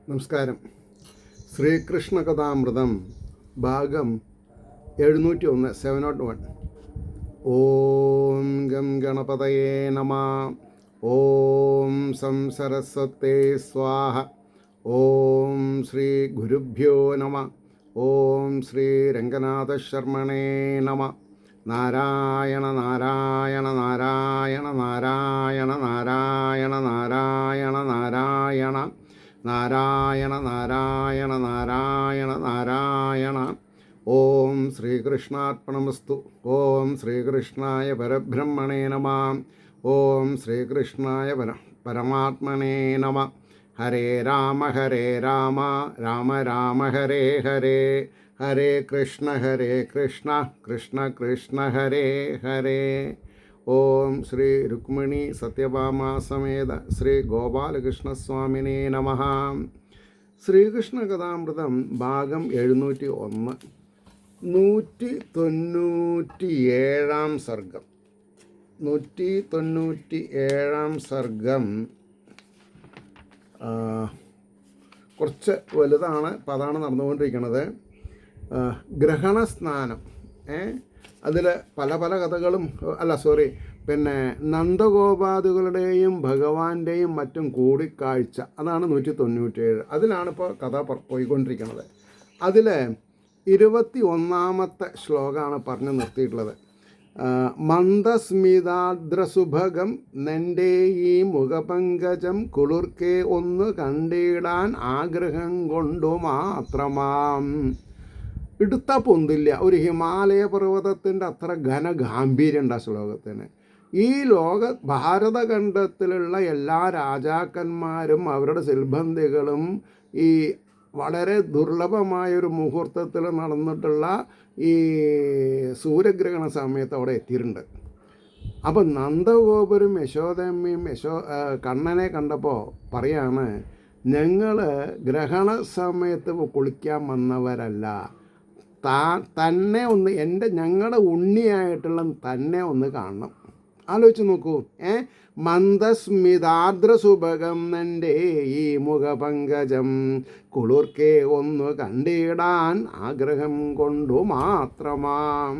നമസ്കാരം. ശ്രീകൃഷ്ണ കഥാമൃതം ഭാഗം 701 701. ഓം ഗം ഗണപതയേ നമ. ഓം സം സരസ്വതേ സ്വാഹ. ഓം ശ്രീ ഗുരുഭ്യോ നമ. ഓം ശ്രീ രംഗനാഥ ശർമ്മണേ നമ. നാരായണ നാരായണ നാരായണ നാരായണ നാരായണ നാരായണ നാരായണ നാരായണ നാരായണ നാരായണ നാരായണ. ഓം ശ്രീകൃഷ്ണാർപ്പണമസ്തു. ഓം ശ്രീകൃഷ്ണായ പരബ്രഹ്മണേ നമ. ഓം ശ്രീകൃഷ്ണായ പരമാത്മനേ നമ. ഹരേ രാമ രാമ രാമ ഹരേ ഹരേ. ഹരേ കൃഷ്ണ കൃഷ്ണ കൃഷ്ണ ഹരേ ഹരേ. ഓം ശ്രീ രുക്മിണി സത്യഭാമ സമേത ശ്രീ ഗോപാലകൃഷ്ണസ്വാമിനേ നമഃ. ശ്രീകൃഷ്ണ കഥാമൃതം ഭാഗം 701 197 സർഗം. 197 സർഗം കുറച്ച് വലുതാണ്. അപ്പം അതാണ് നടന്നുകൊണ്ടിരിക്കുന്നത്. ഗ്രഹണസ്നാനം. അതിൽ പല പല കഥകളും പിന്നെ നന്ദഗോപാദികളുടെയും ഭഗവാന്റെയും മറ്റും കൂടിക്കാഴ്ച, അതാണ് 197. അതിലാണിപ്പോൾ കഥ പോയിക്കൊണ്ടിരിക്കുന്നത്. അതിൽ 21 ശ്ലോകമാണ് പറഞ്ഞു നിർത്തിയിട്ടുള്ളത്. മന്ദസ്മിതാദ്രസുഭഗം നിൻ്റെ ഈ മുഖപങ്കജം കുളിർക്കെ ഒന്ന് കണ്ടിടാൻ ആഗ്രഹം കൊണ്ടു മാത്രമാം. എടുത്താൽ പൊന്തില്ല. ഒരു ഹിമാലയ പർവ്വതത്തിൻ്റെ അത്ര ഘനഗാംഭീര്യമുണ്ട് ആ ശ്ലോകത്തിന്. ഈ ഭാരതഖണ്ഡത്തിലുള്ള എല്ലാ രാജാക്കന്മാരും അവരുടെ സിൽബന്ധികളും ഈ വളരെ ദുർലഭമായൊരു മുഹൂർത്തത്തിൽ നടന്നിട്ടുള്ള ഈ സൂര്യഗ്രഹണ സമയത്ത് അവിടെ എത്തിയിട്ടുണ്ട്. അപ്പം നന്ദഗോപരും യശോദമ്മയും കണ്ണനെ കണ്ടപ്പോൾ പറയാണ്, ഞങ്ങൾ ഗ്രഹണ സമയത്ത് കുളിക്കാൻ വന്നവരല്ല, തന്നെ ഒന്ന് ഞങ്ങളുടെ ഉണ്ണിയായിട്ടുള്ള തന്നെ ഒന്ന് കാണണം. ആലോചിച്ച് നോക്കൂ. മന്ദസ്മിതാദ്രസുഭകം എൻ്റെ ഈ മുഖപങ്കജം കുളിർക്കെ ഒന്ന് കണ്ടിടാൻ ആഗ്രഹം കൊണ്ടു മാത്രമാം.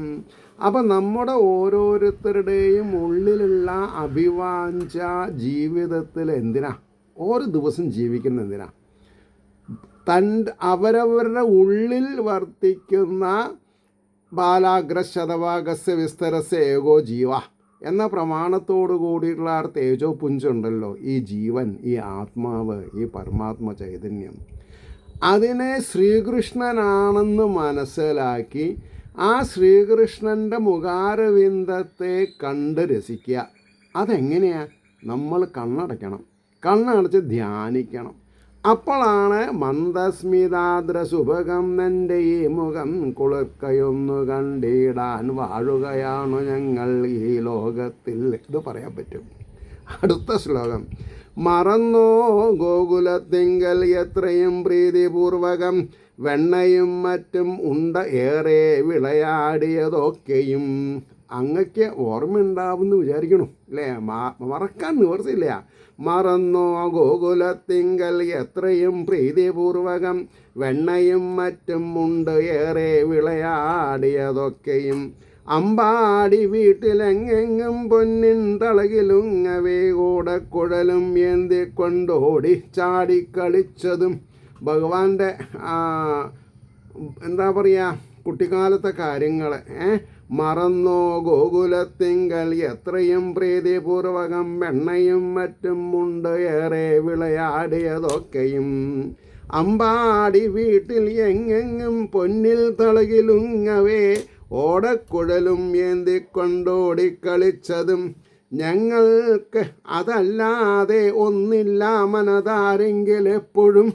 അപ്പം നമ്മുടെ ഓരോരുത്തരുടെയും ഉള്ളിലുള്ള അഭിവാഞ്ച ജീവിതത്തിൽ എന്തിനാ ഓരോ ദിവസം ജീവിക്കുന്ന എന്തിനാ? അവരവരുടെ ഉള്ളിൽ വർത്തിക്കുന്ന ബാലാഗ്രശതവാഗസ്യ വിസ്തരസ്യ ഏകോ ജീവ എന്ന പ്രമാണത്തോടു കൂടിയിട്ടുള്ള തേജോ പുഞ്ചുണ്ടല്ലോ, ഈ ജീവൻ, ഈ ആത്മാവ്, ഈ പരമാത്മ ചൈതന്യം, അതിനെ ശ്രീകൃഷ്ണനാണെന്ന് മനസ്സിലാക്കി ആ ശ്രീകൃഷ്ണൻ്റെ മുഖാരവിന്ദത്തെ കണ്ട് രസിക്കുക. അതെങ്ങനെയാണ്? നമ്മൾ കണ്ണടച്ച് ധ്യാനിക്കണം. അപ്പോഴാണ് മന്ദസ്മിതാദ്രസുഭകം നിൻ്റെ ഈ മുഖം കുളിർക്കയൊന്നു കണ്ടിടാൻ വാഴുകയാണു ഞങ്ങൾ ഈ ലോകത്തിൽ. ഇത് പറയാൻ പറ്റും. അടുത്ത ശ്ലോകം. മറന്നോ ഗോകുലത്തിങ്കൽ എത്രയും പ്രീതിപൂർവകം വെണ്ണയും മറ്റും ഉണ്ട ഏറെ വിളയാടിയതൊക്കെയും. അങ്ങക്ക് ഓർമ്മയുണ്ടാവുമെന്ന് വിചാരിക്കണു അല്ലേ? മറക്കാൻ നിവർത്തില്ല. മറന്നോ ഗോകുലത്തിങ്കൽ എത്രയും പ്രീതിപൂർവകം വെണ്ണയും മറ്റും ഉണ്ട് ഏറെ വിളയാടിയതൊക്കെയും. അമ്പാടി വീട്ടിലെങ്ങെങ്ങും പൊന്നിൻ തളകിലുങ്ങവേ കൂടക്കുഴലും ഏന്തിക്കൊണ്ടോടി ചാടിക്കളിച്ചതും. ഭഗവാന്റെ എന്താ പറയുക, കുട്ടിക്കാലത്തെ കാര്യങ്ങൾ. മറന്നോ ഗോകുലത്തിങ്കൽ എത്രയും പ്രീതിപൂർവകം വെണ്ണയും മറ്റും ഉണ്ട് ഏറെ വിളയാടിയതൊക്കെയും. അമ്പാടി വീട്ടിൽ എങ്ങെങ്ങും പൊന്നിൽ തളകിലുങ്ങവേ ഓടക്കുഴലും ഏന്തിക്കൊണ്ടോടിക്കളിച്ചതും. ഞങ്ങൾക്ക് അതല്ലാതെ ഒന്നില്ല മനതാരെങ്കിൽ എപ്പോഴും.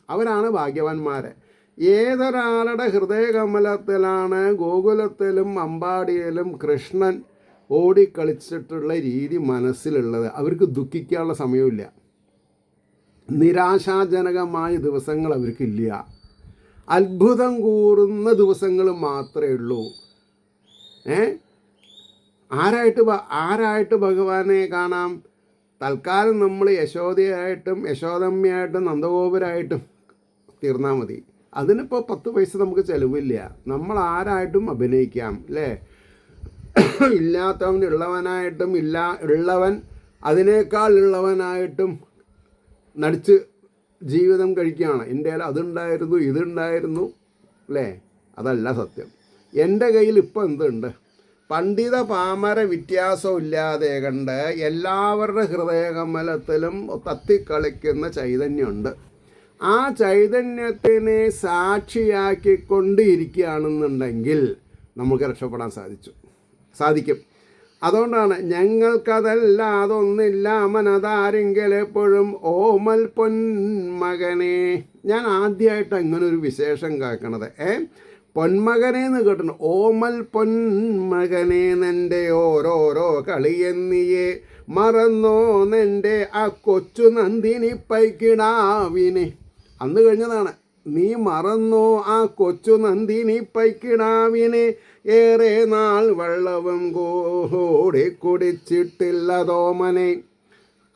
അവരാണ് ഭാഗ്യവാന്മാർ. ഏതൊരാളുടെ ഹൃദയകമലത്തിലാണ് ഗോകുലത്തിലും അമ്പാടിയിലും കൃഷ്ണൻ ഓടിക്കളിച്ചിട്ടുള്ള രീതി മനസ്സിലുള്ളത്, അവർക്ക് ദുഃഖിക്കാനുള്ള സമയമില്ല. നിരാശാജനകമായ ദിവസങ്ങൾ അവർക്കില്ല. അത്ഭുതം കൂറുന്ന ദിവസങ്ങൾ മാത്രമേ ഉള്ളൂ. ആരായിട്ട് ഭഗവാനെ കാണാം? തൽക്കാലം നമ്മൾ യശോദയായിട്ടും യശോദമ്മയായിട്ടും നന്ദഗോപുരായിട്ടും തീർന്നാൽ മതി. അതിനിപ്പോൾ 10 പൈസ നമുക്ക് ചിലവില്ല. നമ്മൾ ആരായിട്ടും അഭിനയിക്കാം അല്ലേ? ഇല്ലാത്തവൻ ഉള്ളവനായിട്ടും ഉള്ളവൻ അതിനേക്കാൾ ഉള്ളവനായിട്ടും നടിച്ച് ജീവിതം കഴിക്കുകയാണ്. എൻ്റെ കയ്യിൽ അതുണ്ടായിരുന്നു ഇതുണ്ടായിരുന്നു അല്ലേ? അതല്ല സത്യം. എൻ്റെ കയ്യിൽ ഇപ്പോൾ എന്തുണ്ട്? പണ്ഡിത പാമര വ്യത്യാസമില്ലാതെ കണ്ട് എല്ലാവരുടെ ഹൃദയകമലത്തിലും തത്തിക്കളിക്കുന്ന ചൈതന്യമുണ്ട്. ആ ചൈതന്യത്തിനെ സാക്ഷിയാക്കിക്കൊണ്ടിരിക്കുകയാണെന്നുണ്ടെങ്കിൽ നമുക്ക് രക്ഷപ്പെടാൻ സാധിക്കും. അതുകൊണ്ടാണ് ഞങ്ങൾക്കതല്ലാതൊന്നില്ല മനതാരെങ്കിൽ എപ്പോഴും ഓമൽ പൊന്മകനെ. ഞാൻ ആദ്യമായിട്ട് അങ്ങനെ ഒരു വിശേഷം കേൾക്കണത്. പൊന്മകനെ എന്ന് കേട്ടിട്ടുണ്ട്. ഓമൽ പൊന്മകനെ നിൻ്റെ ഓരോരോ കളിയെന്നിയെ മറന്നോ നിൻ്റെ ആ കൊച്ചു നന്ദിനി പൈക്കിടാവിനെ. അന്ന് കഴിഞ്ഞതാണ്. നീ മറന്നോ ആ കൊച്ചു നന്ദിനി പൈക്കിടാവിനെ, ഏറെ നാൾ വെള്ളവും കൂടി കുടിച്ചിട്ടില്ലതോമനെ.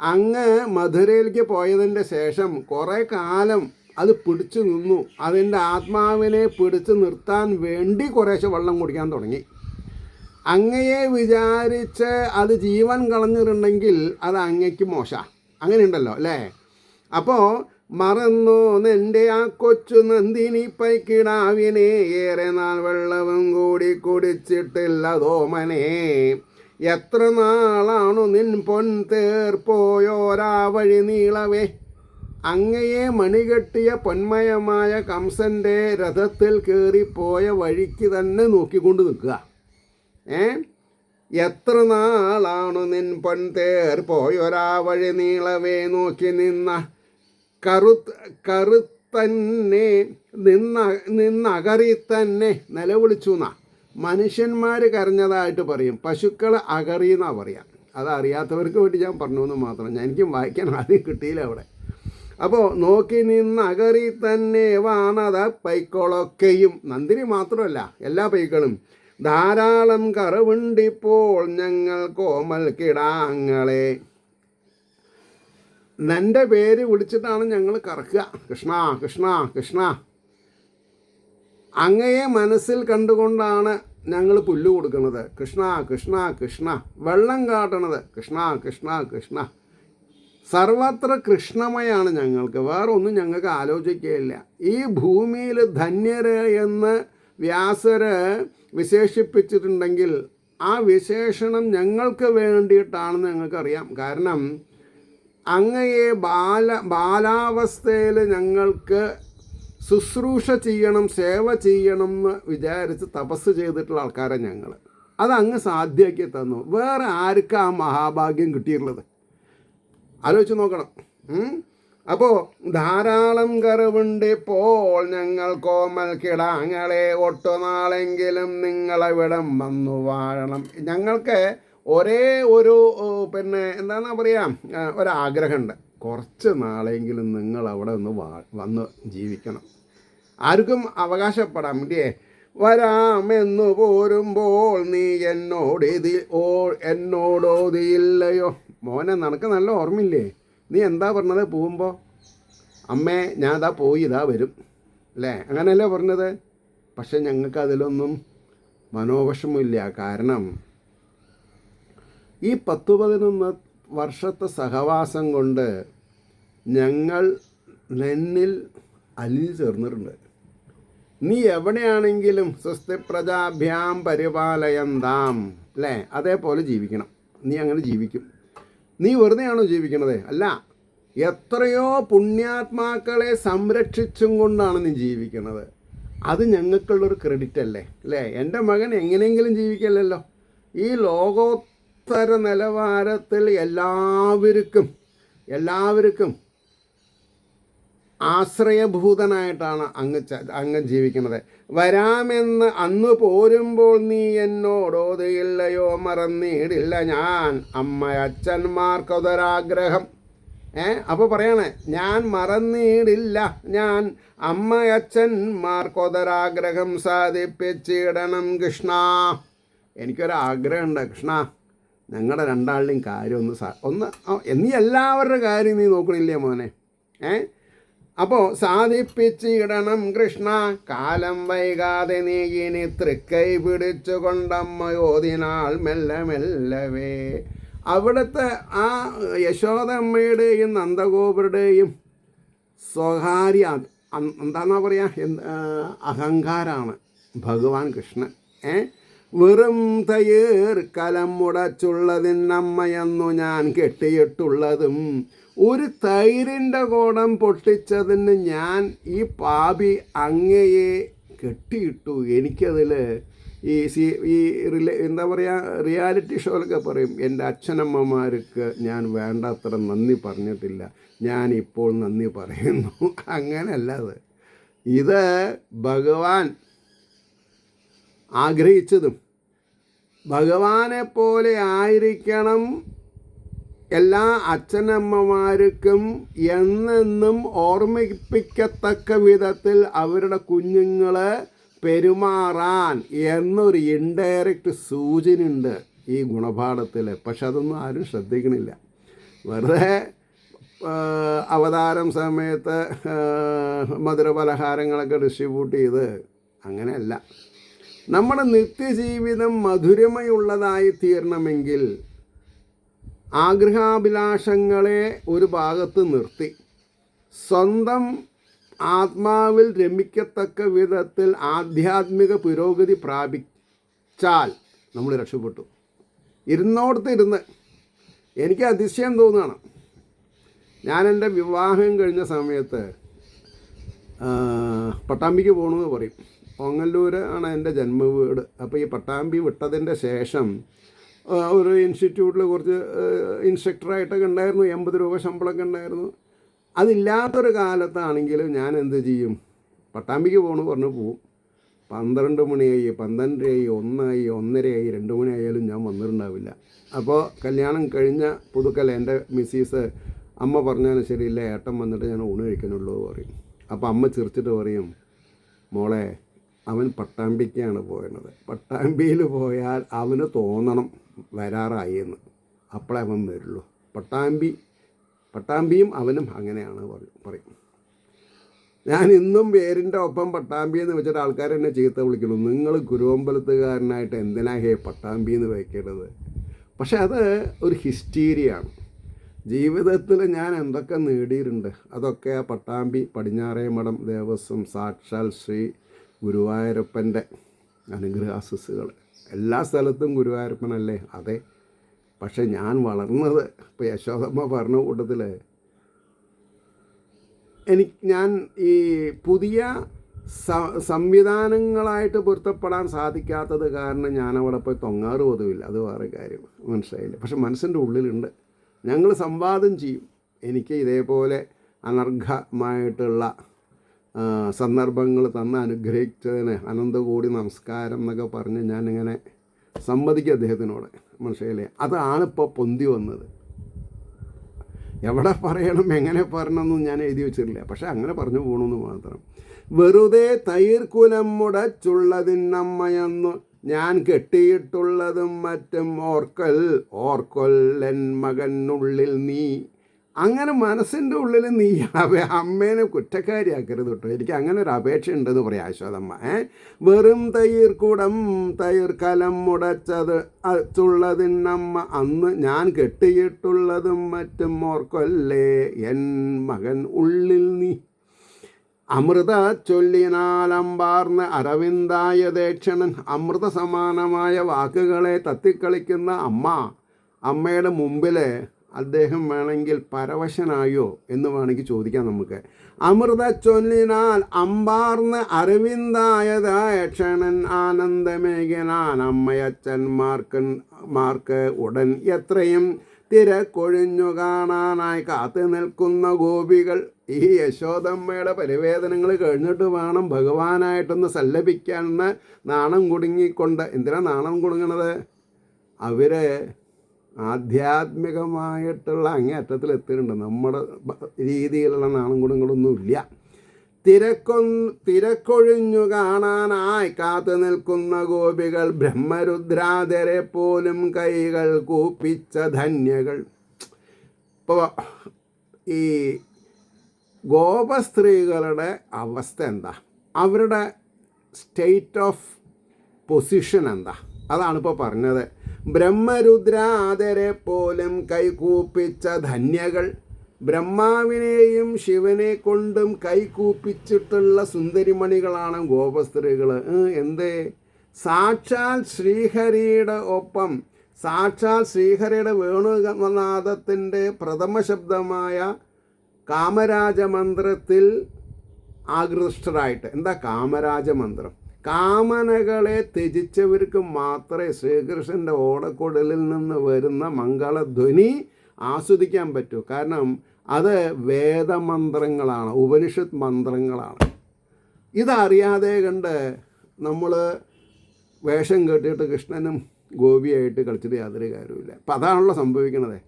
അങ്ങ് മധുരയിലേക്ക് പോയതിൻ്റെ ശേഷം കുറേ കാലം അത് പിടിച്ചു നിന്നു. അതിൻ്റെ ആത്മാവിനെ പിടിച്ചു നിർത്താൻ വേണ്ടി കുറേശ്ശെ വെള്ളം കുടിക്കാൻ തുടങ്ങി. അങ്ങയെ വിചാരിച്ച് അത് ജീവൻ കളഞ്ഞിട്ടുണ്ടെങ്കിൽ അത് അങ്ങയ്ക്ക് മോശമാണ്. അങ്ങനെയുണ്ടല്ലോ അല്ലേ? അപ്പോൾ മറന്നു നിൻ്റെ ആ കൊച്ചു നന്ദിനി പൈക്കിടാവിനെ, ഏറെ നാൾ വെള്ളവും കൂടി കുടിച്ചിട്ടില്ലതോമനെ. എത്ര നാളാണു നിൻ പൊൻ തേർപ്പോയോരാ വഴി നീളവേ. അങ്ങയെ മണികെട്ടിയ പൊന്മയമായ കംസൻ്റെ രഥത്തിൽ കയറിപ്പോയ വഴിക്ക് തന്നെ നോക്കിക്കൊണ്ട് നിൽക്കുക. എത്ര നാളാണു നിൻ പൊൻ തേർ പോയൊരാ വഴി നീളവേ നോക്കി നിന്ന കറുത്തന്നെ നിന്നകറി തന്നെ നിലവിളിച്ചു എന്നാ. മനുഷ്യന്മാർ കരഞ്ഞതായിട്ട് പറയും, പശുക്കൾ അകറി എന്നാണ് പറയാം. അതറിയാത്തവർക്ക് വേണ്ടി ഞാൻ പറഞ്ഞു എന്ന് മാത്രം. എനിക്കും വായിക്കാൻ ആദ്യം കിട്ടിയില്ല അവിടെ. അപ്പോൾ നോക്കി നിന്നകറി തന്നെ വാണത പൈക്കളൊക്കെയും, നന്ദിനി മാത്രമല്ല എല്ലാ പൈക്കളും, ധാരാളം കറവുണ്ടിപ്പോൾ ഞങ്ങൾ കോമൽ കിടാങ്ങളെ. നിൻ്റെ പേര് വിളിച്ചിട്ടാണ് ഞങ്ങൾ കറക്കുക. കൃഷ്ണ കൃഷ്ണ കൃഷ്ണ. അങ്ങയെ മനസ്സിൽ കണ്ടുകൊണ്ടാണ് ഞങ്ങൾ പുല്ല് കൊടുക്കുന്നത്. കൃഷ്ണ കൃഷ്ണ കൃഷ്ണ. വെള്ളം കാട്ടണത് കൃഷ്ണ കൃഷ്ണ കൃഷ്ണ. സർവത്ര കൃഷ്ണമയാണ് ഞങ്ങൾക്ക്. വേറെ ഒന്നും ഞങ്ങൾക്ക് ആലോചിക്കുകയില്ല. ഈ ഭൂമിയിൽ ധന്യര് എന്ന് വ്യാസര് വിശേഷിപ്പിച്ചിട്ടുണ്ടെങ്കിൽ ആ വിശേഷണം ഞങ്ങൾക്ക് വേണ്ടിയിട്ടാണെന്ന് ഞങ്ങൾക്കറിയാം. കാരണം അങ്ങയെ ബാലാവസ്ഥയിൽ ഞങ്ങൾക്ക് ശുശ്രൂഷ ചെയ്യണം, സേവ ചെയ്യണം എന്ന് വിചാരിച്ച് തപസ് ചെയ്തിട്ടുള്ള ആൾക്കാരെ ഞങ്ങൾ. അതങ്ങ് സാധ്യമാക്കി തന്നു. വേറെ ആർക്കാ ആ മഹാഭാഗ്യം കിട്ടിയിട്ടുള്ളത്? ആലോചിച്ച് നോക്കണം. അപ്പോൾ ധാരാളം കറിവുണ്ട് ഇപ്പോൾ ഞങ്ങൾ കോമൽ കിടാങ്ങളെ, ഒട്ടുനാളെങ്കിലും നിങ്ങളെവിടം വന്നു വാഴണം. ഞങ്ങൾക്ക് ഒരേ ഒരു എന്താണെന്നാ പറയാം, ഒരാഗ്രഹമുണ്ട്. കുറച്ച് നാളെങ്കിലും നിങ്ങൾ അവിടെ വന്ന് ജീവിക്കണം. ആർക്കും അവകാശപ്പെടാം ഇല്ലേ? വരാമെന്നു പോരുമ്പോൾ നീ എന്നോടോതിയില്ലയോ. മോനെ, നിനക്ക് നല്ല ഓർമ്മയില്ലേ? നീ എന്താ പറഞ്ഞത് പോകുമ്പോൾ? അമ്മേ ഞാൻ ഇതാ പോയി ഇതാ വരും അല്ലേ? അങ്ങനെയല്ലേ പറഞ്ഞത്. പക്ഷെ ഞങ്ങൾക്ക് അതിലൊന്നും മനോവിഷമില്ല. കാരണം ഈ 10-11 വർഷത്തെ സഹവാസം കൊണ്ട് ഞങ്ങൾ നിന്നിൽ അലിഞ്ഞു ചേർന്നിട്ടുണ്ട്. നീ എവിടെയാണെങ്കിലും സ്വസ്തി പ്രജാഭ്യാം പരിപാലയന്താം അല്ലേ? അതേപോലെ ജീവിക്കണം. നീ അങ്ങനെ ജീവിക്കും. നീ വെറുതെയാണോ ജീവിക്കണത്? അല്ല, എത്രയോ പുണ്യാത്മാക്കളെ സംരക്ഷിച്ചും കൊണ്ടാണ് നീ ജീവിക്കണത്. അത് ഞങ്ങൾക്കുള്ളൊരു ക്രെഡിറ്റ് അല്ലേ? എൻ്റെ മകൻ എങ്ങനെയെങ്കിലും ജീവിക്കല്ലോ. ഈ ലോകോത്തര നിലവാരത്തിൽ എല്ലാവർക്കും ആശ്രയഭൂതനായിട്ടാണ് അങ്ങ് ജീവിക്കുന്നത്. വരാമെന്ന് അന്ന് പോരുമ്പോൾ നീ എന്നോടോതിയില്ലയോ, മറന്നിടില്ല ഞാൻ അമ്മയച്ഛന്മാർക്കൊരാഗ്രഹം. അപ്പോൾ പറയണേ, ഞാൻ മറന്നിടില്ല ഞാൻ അമ്മയച്ഛന്മാർക്കൊരാഗ്രഹം സാധിപ്പിച്ചിടണം കൃഷ്ണ. എനിക്കൊരാഗ്രഹമുണ്ട് കൃഷ്ണ, ഞങ്ങളുടെ രണ്ടാളുടെയും കാര്യം നീ എല്ലാവരുടെ കാര്യം നീ നോക്കണില്ലേ മോനെ? അപ്പോൾ സാധിപ്പിച്ചിടണം കൃഷ്ണ, കാലം വൈകാതെ നീ ഇനി തൃക്കൈ പിടിച്ചു കൊണ്ടമ്മ ഓതിനാൾ മെല്ലെ മെല്ലവേ. അവിടുത്തെ ആ യശോദമ്മയുടെയും നന്ദഗോപരുടെയും സ്വകാര്യ എന്താണെന്നാ പറയുക, അഹങ്കാരമാണ് ഭഗവാൻ കൃഷ്ണൻ. വെറും തയ്യർ കലം മുടച്ചുള്ളതിനമ്മയെന്നു ഞാൻ കെട്ടിയിട്ടുള്ളതും, ഒരു തൈരിൻ്റെ കോടം പൊട്ടിച്ചതിന് ഞാൻ ഈ പാപി അങ്ങയെ കെട്ടിയിട്ടു. എനിക്കതിൽ ഈ എന്താ പറയുക, റിയാലിറ്റി ഷോയിലൊക്കെ പറയും, എൻ്റെ അച്ഛനമ്മമാർക്ക് ഞാൻ വേണ്ടത്ര നന്ദി പറഞ്ഞിട്ടില്ല, ഞാനിപ്പോൾ നന്ദി പറയുന്നു. അങ്ങനെയല്ല അത്. ഇത് ഭഗവാൻ ആഗ്രഹിച്ചതും ഭഗവാനെ പോലെ ആയിരിക്കണം എല്ലാ അച്ഛനമ്മമാർക്കും എന്നെന്നും ഓർമ്മിപ്പിക്കത്തക്ക വിധത്തിൽ അവരുടെ കുഞ്ഞുങ്ങളെ പെരുമാറാൻ എന്നൊരു ഇൻഡയറക്റ്റ് സൂചനയുണ്ട് ഈ ഗുണപാഠത്തിൽ. പക്ഷെ അതൊന്നും ആരും ശ്രദ്ധിക്കണില്ല. വെറുതെ അവതാരം സമയത്ത് മധുരപലഹാരങ്ങളൊക്കെ ഡിസ്ട്രിബ്യൂട്ട് ചെയ്ത് അങ്ങനെയല്ല. നമ്മുടെ നിത്യജീവിതം മധുരമയുള്ളതായി തീരണമെങ്കിൽ ആഗ്രഹാഭിലാഷങ്ങളെ ഒരു ഭാഗത്ത് നിർത്തി സ്വന്തം ആത്മാവിൽ രമിക്കത്തക്ക വിധത്തിൽ ആധ്യാത്മിക പുരോഗതി പ്രാപിച്ചാൽ നമ്മൾ രക്ഷപ്പെട്ടു. ഇരുന്നോടത്തിരുന്ന് എനിക്ക് അതിശയം തോന്നുകയാണ്. ഞാൻ എൻ്റെ വിവാഹം കഴിഞ്ഞ സമയത്ത് പട്ടാമ്പിക്ക് പോകണമെന്ന് പറയും. ഓങ്ങല്ലൂർ ആണ് എൻ്റെ ജന്മവീട്. അപ്പോൾ ഈ പട്ടാമ്പി വിട്ടതിൻ്റെ ശേഷം ഒരു ഇൻസ്റ്റിറ്റ്യൂട്ടിൽ കുറച്ച് ഇൻസ്ട്രക്ടറായിട്ടൊക്കെ ഉണ്ടായിരുന്നു, 80 രൂപ ശമ്പളമൊക്കെ ഉണ്ടായിരുന്നു. അതില്ലാത്തൊരു കാലത്താണെങ്കിലും ഞാൻ എന്ത് ചെയ്യും, പട്ടാമ്പിക്ക് പോകണമെന്ന് പറഞ്ഞു പോവും. 12 മണിയായി, 12:30, 1 1:30, 2 മണിയായാലും ഞാൻ വന്നിട്ടുണ്ടാവില്ല. അപ്പോൾ കല്യാണം കഴിഞ്ഞ പുതുക്കൽ എൻ്റെ മിസ്സീസ് അമ്മ പറഞ്ഞാൽ ശരിയില്ല, ഏട്ടൻ വന്നിട്ട് ഞാൻ ഊണ് കഴിക്കാനുള്ളൂ പറയും. അപ്പോൾ അമ്മ ചിരിച്ചിട്ട് പറയും, മോളെ അവൻ പട്ടാമ്പിക്കാണ് പോയത്, പട്ടാമ്പിയിൽ പോയാൽ അവന് തോന്നണം വരാറായി എന്ന്, അപ്പോഴേ അവൻ വരുള്ളൂ. പട്ടാമ്പിയും അവനും അങ്ങനെയാണ് പറയും. ഞാൻ ഇന്നും പേരിൻ്റെ ഒപ്പം പട്ടാമ്പി എന്ന് വെച്ചിട്ട് ആൾക്കാർ എന്നെ ചീത്ത വിളിക്കുന്നു, നിങ്ങൾ കുരുവമ്പലത്തുകാരനായിട്ട് എന്തിനാ പട്ടാമ്പി എന്ന് വയ്ക്കേണ്ടത്. പക്ഷെ അത് ഒരു ഹിസ്റ്റീരിയാണ്. ജീവിതത്തിൽ ഞാൻ എന്തൊക്കെ നേടിയിട്ടുണ്ട് അതൊക്കെ ആ പട്ടാമ്പി പടിഞ്ഞാറേമഠം ദേവസ്വം സാക്ഷാൽ ശ്രീ ഗുരുവായൂരപ്പൻ്റെ അനുഗ്രഹാശിസ്സുകൾ. എല്ലാ സ്ഥലത്തും ഗുരുവായൂരപ്പനല്ലേ, അതെ. പക്ഷെ ഞാൻ വളർന്നത് ഇപ്പോൾ യശോദമ്മ പറഞ്ഞ കൂട്ടത്തിൽ ഞാൻ ഈ പുതിയ സംവിധാനങ്ങളായിട്ട് പൊരുത്തപ്പെടാൻ സാധിക്കാത്തത് കാരണം ഞാനവിടെ പോയി തൊങ്ങാറ് പോതുമില്ല. അത് വേറെ കാര്യം, മനസ്സിലായില്ല. പക്ഷെ മനസ്സിൻ്റെ ഉള്ളിലുണ്ട്. ഞങ്ങൾ സംവാദം ചെയ്യും. എനിക്ക് ഇതേപോലെ അനർഘമായിട്ടുള്ള സന്ദർഭങ്ങൾ തന്ന് അനുഗ്രഹിച്ചതിന് അനന്തകോടി നമസ്കാരം എന്നൊക്കെ പറഞ്ഞ് ഞാനിങ്ങനെ സമ്മതിക്കും അദ്ദേഹത്തിനോട്, മനസ്സിലായില്ലേ. അതാണിപ്പോൾ പൊന്തി വന്നത്. എവിടെ പറയണം എങ്ങനെ പറയണമെന്നും ഞാൻ എഴുതി വെച്ചിട്ടില്ല, പക്ഷെ അങ്ങനെ പറഞ്ഞു പോകണമെന്ന് മാത്രം. വെറുതെ തൈർക്കുലം മുടച്ചുള്ളതിനമ്മയെന്നു ഞാൻ കെട്ടിയിട്ടുള്ളതും മറ്റും ഓർക്കൊല്ലൻ മകനുള്ളിൽ നീ. അങ്ങനെ മനസ്സിൻ്റെ ഉള്ളിൽ നീ അമ്മേനെ കുറ്റക്കാരിയാക്കരുത് കേട്ടോ. എനിക്ക് അങ്ങനെ ഒരു അപേക്ഷ ഉണ്ടെന്ന് പറയാം യശോദമ്മ. വെറും തൈർക്കലം മുടച്ചത് അച്ചുള്ളതിനമ്മ അന്ന് ഞാൻ കെട്ടിയിട്ടുള്ളതും മറ്റും ഓർക്കൊല്ലേ എൻ മകൻ ഉള്ളിൽ നീ. അമൃത ചൊല്ലിനാലമ്പാർന്ന് അരവിന്ദായ ദക്ഷണൻ. അമൃത സമാനമായ വാക്കുകളെ തത്തിക്കളിക്കുന്ന അമ്മയുടെ മുമ്പിൽ അദ്ദേഹം വേണമെങ്കിൽ പരവശനായോ എന്ന് വേണമെങ്കിൽ ചോദിക്കാം നമുക്ക്. അമൃത ചൊല്ലിനാൽ അമ്പാർന്ന് അരവിന്ദായതായ ക്ഷണൻ ആനന്ദമേകനാൻ അമ്മയച്ഛന്മാർക്ക് ഉടൻ എത്രയും തിരക്കൊഴിഞ്ഞു കാണാനായി കാത്തു നിൽക്കുന്ന ഗോപികൾ. ഈ യശോദമ്മയുടെ പരിവേദനങ്ങൾ കഴിഞ്ഞിട്ട് വേണം ഭഗവാനായിട്ടൊന്ന് സല്ലപിക്കാനെന്ന് നാണം കുടുങ്ങിക്കൊണ്ട്. എന്തിനാ നാണം കുടുങ്ങണത്? അവർ ആധ്യാത്മികമായിട്ടുള്ള അങ്ങേയറ്റത്തിൽ എത്തിയിട്ടുണ്ട്. നമ്മുടെ രീതിയിലുള്ള നാണം കുടുങ്ങളൊന്നുമില്ല. തിരക്കൊഴിഞ്ഞു കാണാനായി കാത്തു നിൽക്കുന്ന ഗോപികൾ ബ്രഹ്മരുദ്രാധരെ പോലും കൈകൾ കൂപ്പിച്ച ധന്യകൾ. ഇപ്പോൾ ഈ ഗോപസ്ത്രീകളുടെ അവസ്ഥ എന്താ, അവരുടെ സ്റ്റേറ്റ് ഓഫ് പൊസിഷൻ എന്താ, അതാണ് ഇപ്പോൾ പറഞ്ഞത്. ബ്രഹ്മരുദ്രാദരെ പോലും കൈകൂപ്പിച്ച ധന്യകൾ, ബ്രഹ്മാവിനെയും ശിവനെ കൊണ്ടും കൈകൂപ്പിച്ചിട്ടുള്ള സുന്ദരിമണികളാണ് ഗോപസ്ത്രീകൾ. എന്തേ? സാക്ഷാൽ ശ്രീഹരിയുടെ ഒപ്പം, സാക്ഷാൽ ശ്രീഹരിയുടെ വേണുനാദത്തിൻ്റെ പ്രഥമ ശബ്ദമായ കാമരാജമന്ത്രത്തിൽ ആകൃഷ്ടരായിട്ട്. എന്താ കാമരാജമന്ത്രം? കാമനകളെ ത്യജിച്ചവർക്ക് മാത്രമേ ശ്രീകൃഷ്ണൻ്റെ ഓടക്കുടലിൽ നിന്ന് വരുന്ന മംഗളധ്വനി ആസ്വദിക്കാൻ പറ്റൂ. കാരണം അത് വേദമന്ത്രങ്ങളാണ്, ഉപനിഷത്ത് മന്ത്രങ്ങളാണ്. ഇതറിയാതെ കണ്ട് നമ്മൾ വേഷം കെട്ടിയിട്ട് കൃഷ്ണനും ഗോപിയായിട്ട് കളിച്ചിട്ട് യാതൊരു കാര്യമില്ല. അപ്പം അതാണല്ലോ സംഭവിക്കണത്.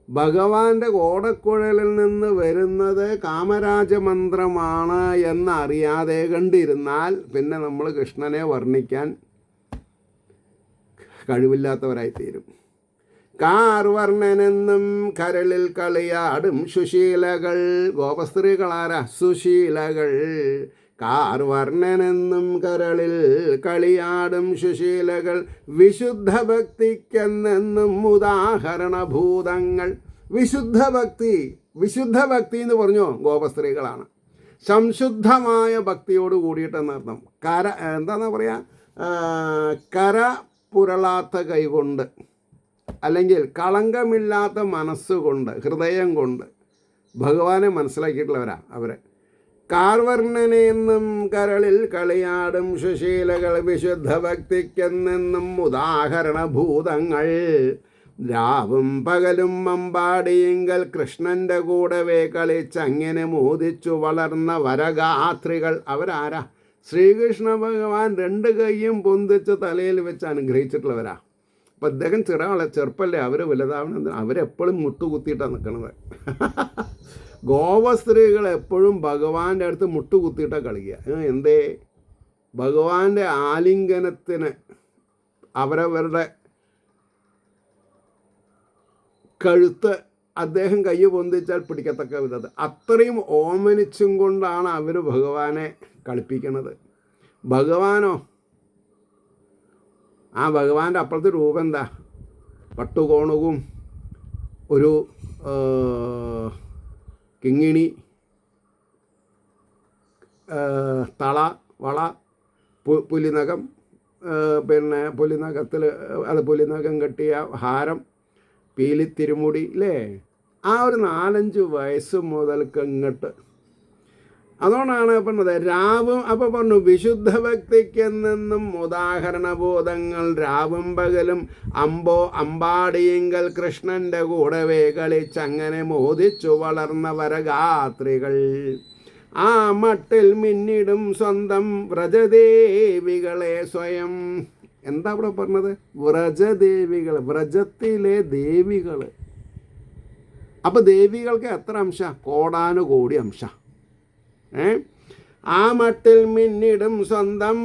ഭഗവാന്റെ ഓടക്കുഴലിൽ നിന്ന് വരുന്നത് കാമരാജമന്ത്രമാണ് എന്നറിയാതെ കണ്ടിരുന്നാൽ പിന്നെ നമ്മൾ കൃഷ്ണനെ വർണ്ണിക്കാൻ കഴിവില്ലാത്തവരായിത്തീരും. കാർവർണ്ണനെന്നും കരളിൽ കളിയാടും സുശീലകൾ. ഗോപസ്ത്രീകളാരാ? സുശീലകൾ. കാർവർണ്ണനെന്നും കരളിൽ കളിയാടും സുശീലകൾ, വിശുദ്ധ ഭക്തിക്കെന്നെന്നും ഉദാഹരണഭൂതങ്ങൾ. വിശുദ്ധ ഭക്തി, വിശുദ്ധ ഭക്തി എന്ന് പറഞ്ഞോ ഗോപസ്ത്രീകളാണ്. സംശുദ്ധമായ ഭക്തിയോട് കൂടിയിട്ടെന്നർത്ഥം. എന്താണെന്നാ പറയുക, കര പുരളാത്ത കൈകൊണ്ട്, അല്ലെങ്കിൽ കളങ്കമില്ലാത്ത മനസ്സുകൊണ്ട്, ഹൃദയം കൊണ്ട് ഭഗവാനെ മനസ്സിലാക്കിയിട്ടുള്ളവരാ അവരെ. കാർവർണ്ണനെന്നും കരളിൽ കളിയാടും സുശീലകൾ, വിശുദ്ധ ഭക്തിക്കെന്നെന്നും ഉദാഹരണഭൂതങ്ങൾ. രാവും പകലും അമ്പാടിയെങ്കിൽ കൃഷ്ണൻ്റെ കൂടവേ കളിച്ചങ്ങനെ മോദിച്ചു വളർന്ന വരഗാത്രികൾ. അവരാരാ? ശ്രീകൃഷ്ണ ഭഗവാൻ രണ്ട് കൈയും പൊന്തിച്ച് തലയിൽ വെച്ച് അനുഗ്രഹിച്ചിട്ടുള്ളവരാ. അപ്പം അദ്ദേഹം ചെറുപ്പല്ലേ, അവർ വലുതാവണം. അവരെപ്പോഴും മുട്ടുകുത്തിയിട്ടാണ് നിൽക്കുന്നത്. ഗോപസ്ത്രീകൾ എപ്പോഴും ഭഗവാന്റെ അടുത്ത് മുട്ടുകുത്തിയിട്ടാണ് കളിക്കുക. എന്തേ? ഭഗവാന്റെ ആലിംഗനത്തിന് അവരവരുടെ കഴുത്ത് അദ്ദേഹം കൈ പൊന്തിച്ചാൽ പിടിക്കത്തക്ക വിധത്തിൽ അത്രയും ഓമനിച്ചും കൊണ്ടാണ് അവർ ഭഗവാനെ കളിപ്പിക്കുന്നത്. ഭഗവാനോ, ആ ഭഗവാന്റെ അപ്പുറത്തെ രൂപം എന്താ? പട്ടുകോണുവും ഒരു കിങ്ങിണി, തള, വള, പുലിനകം, പിന്നെ പുലിനകത്തിൽ പുലിനകം കെട്ടിയ ഹാരം, പീലിത്തിരുമുടി അല്ലേ? ആ ഒരു 4-5 വയസ്സ് മുതൽക്ക് ഇങ്ങോട്ട്. അതുകൊണ്ടാണ് പറഞ്ഞത് രാവും. അപ്പോൾ പറഞ്ഞു വിശുദ്ധ ഭക്തിക്കെന്നെന്നും ഉദാഹരണബോധങ്ങൾ, രാവും പകലും അമ്പാടിയെങ്കിൽ കൃഷ്ണൻ്റെ കൂടവേ കളിച്ചങ്ങനെ മോദിച്ചു വളർന്ന വരഗാത്രികൾ. ആ മട്ടിൽ മിന്നിടും സ്വന്തം വ്രജദേവികളെ സ്വയം. എന്താ ഇവിടെ പറഞ്ഞത്? വ്രജദേവികൾ, വ്രജത്തിലെ ദേവികൾ. അപ്പോൾ ദേവികൾക്ക് എത്ര അംശ? കോടാനുകോടി അംശ. ആ മട്ടിൽ മിന്നിടും സ്വന്തം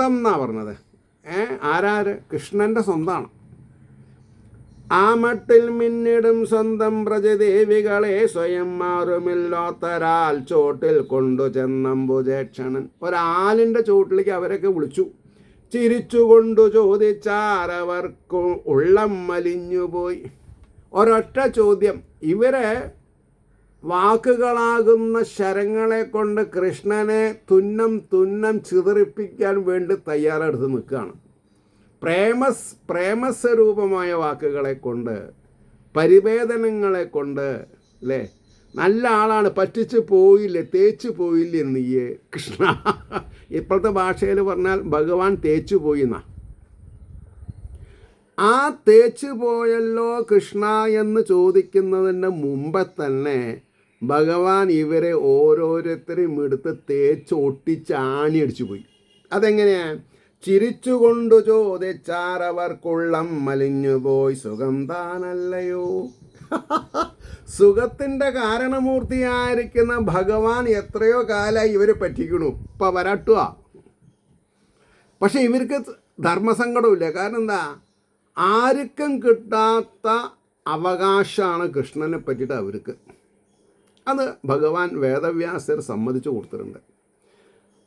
എന്നാ പറഞ്ഞത്. ആരാര്? കൃഷ്ണൻ്റെ സ്വന്തമാണ്. ആ മട്ടിൽ മിന്നിടും സ്വന്തം വ്രജദേവികളെ സ്വയം മാറുമില്ലാത്തൊരാൽ ചോട്ടിൽ കൊണ്ടു ചെന്നംബുജേക്ഷണൻ. ഒരാലിൻ്റെ ചോട്ടിലേക്ക് അവരൊക്കെ വിളിച്ചു. ചിരിച്ചുകൊണ്ടു ചോദിച്ചാരവർക്കു ഉള്ളം മലിഞ്ഞുപോയി. ഒരൊറ്റ ചോദ്യം. ഇവരെ വാക്കുകളാകുന്ന ശരങ്ങളെ കൊണ്ട് കൃഷ്ണനെ തുന്നം ചിതറിപ്പിക്കാൻ വേണ്ടി തയ്യാറെടുത്ത് നിൽക്കുകയാണ്. പ്രേമസ്വരൂപമായ വാക്കുകളെ കൊണ്ട്, പരിവേദനങ്ങളെ കൊണ്ട്, അല്ലേ? നല്ല ആളാണ്, പറ്റിച്ച് പോയില്ലേ, തേച്ചു പോയില്ലേ നീയേ കൃഷ്ണ. ഇപ്പോഴത്തെ ഭാഷയിൽ പറഞ്ഞാൽ ഭഗവാൻ തേച്ചു പോയി എന്നാ. ആ തേച്ചു പോയല്ലോ കൃഷ്ണ എന്ന് ചോദിക്കുന്നതിന് മുമ്പ് തന്നെ ഭഗവാൻ ഇവരെ ഓരോരുത്തരെയും എടുത്ത് തേച്ച് ഒട്ടിച്ച് ആണിയടിച്ചു പോയി. അതെങ്ങനെയാണ്? ചിരിച്ചുകൊണ്ടു ചോദിച്ചാരവർക്കുള്ളം മലിഞ്ഞുപോയി സുഖം താനല്ലയോ. സുഖത്തിൻ്റെ കാരണമൂർത്തിയായിരിക്കുന്ന ഭഗവാൻ എത്രയോ കാലമായി ഇവരെ പറ്റിക്കണു. ഇപ്പം വരട്ടുക. പക്ഷെ ഇവർക്ക് ധർമ്മസങ്കടമില്ല. കാരണം എന്താ? ആർക്കും കിട്ടാത്ത അവകാശമാണ് കൃഷ്ണനെ പറ്റിയിട്ട് അവർക്ക്. അത് ഭഗവാൻ വേദവ്യാസർ സമ്മതിച്ചു കൊടുത്തിട്ടുണ്ട്.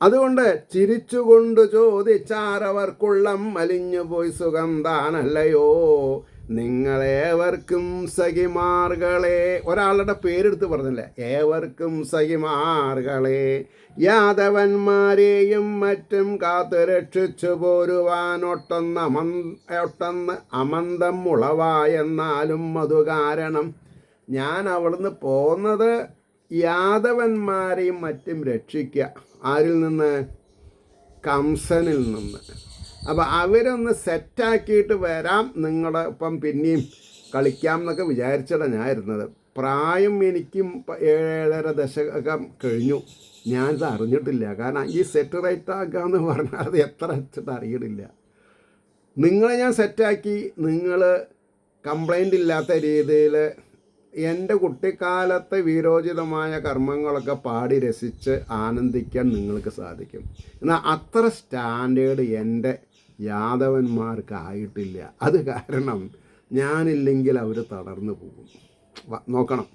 അതുകൊണ്ട് ചിരിച്ചുകൊണ്ട് ചോദിച്ചാരവർക്കുള്ളം മലിഞ്ഞു പോയി സുഖം താനല്ലയോ നിങ്ങളേവർക്കും സഖിമാർകളെ. ഒരാളുടെ പേരെടുത്ത് പറഞ്ഞില്ലേ, ഏവർക്കും സഖിമാർകളെ യാദവന്മാരെയും മറ്റും കാത്തു രക്ഷിച്ചു പോരുവാൻ ഒട്ടൊന്ന് അമന്തം ഉളവായെന്നാലും അതു കാരണം ഞാൻ അവിടുന്ന് പോന്നത് യാദവന്മാരെയും മറ്റും രക്ഷിക്കുക. ആരിൽ നിന്ന്? കംസനിൽ നിന്ന്. അപ്പോൾ അവരൊന്ന് സെറ്റാക്കിയിട്ട് വരാം, നിങ്ങളുടെ ഒപ്പം പിന്നെയും കളിക്കാം എന്നൊക്കെ വിചാരിച്ചിട്ടാണ് ഞാൻ ഇരുന്നത്. പ്രായം എനിക്കും 7.5 ദശകം കഴിഞ്ഞു. ഞാനിത് അറിഞ്ഞിട്ടില്ല. കാരണം ഈ സെറ്റ് റൈറ്റ് ആക്കുക എന്ന് പറഞ്ഞാൽ അത് എത്ര വെച്ചിട്ട് അറിയണില്ല. നിങ്ങളെ ഞാൻ സെറ്റാക്കി, നിങ്ങൾ കംപ്ലൈൻ്റ് ഇല്ലാത്ത രീതിയിൽ എൻ്റെ കുട്ടിക്കാലത്തെ വീരോചിതമായ കർമ്മങ്ങളൊക്കെ പാടി രസിച്ച് ആനന്ദിക്കാൻ നിങ്ങൾക്ക് സാധിക്കും. എന്നാൽ അത്ര സ്റ്റാൻഡേർഡ് എൻ്റെ യാദവന്മാർക്ക് ആയിട്ടില്ല. അത് കാരണം ഞാനില്ലെങ്കിൽ അവർ തളർന്നു പോകും. നോക്കണം,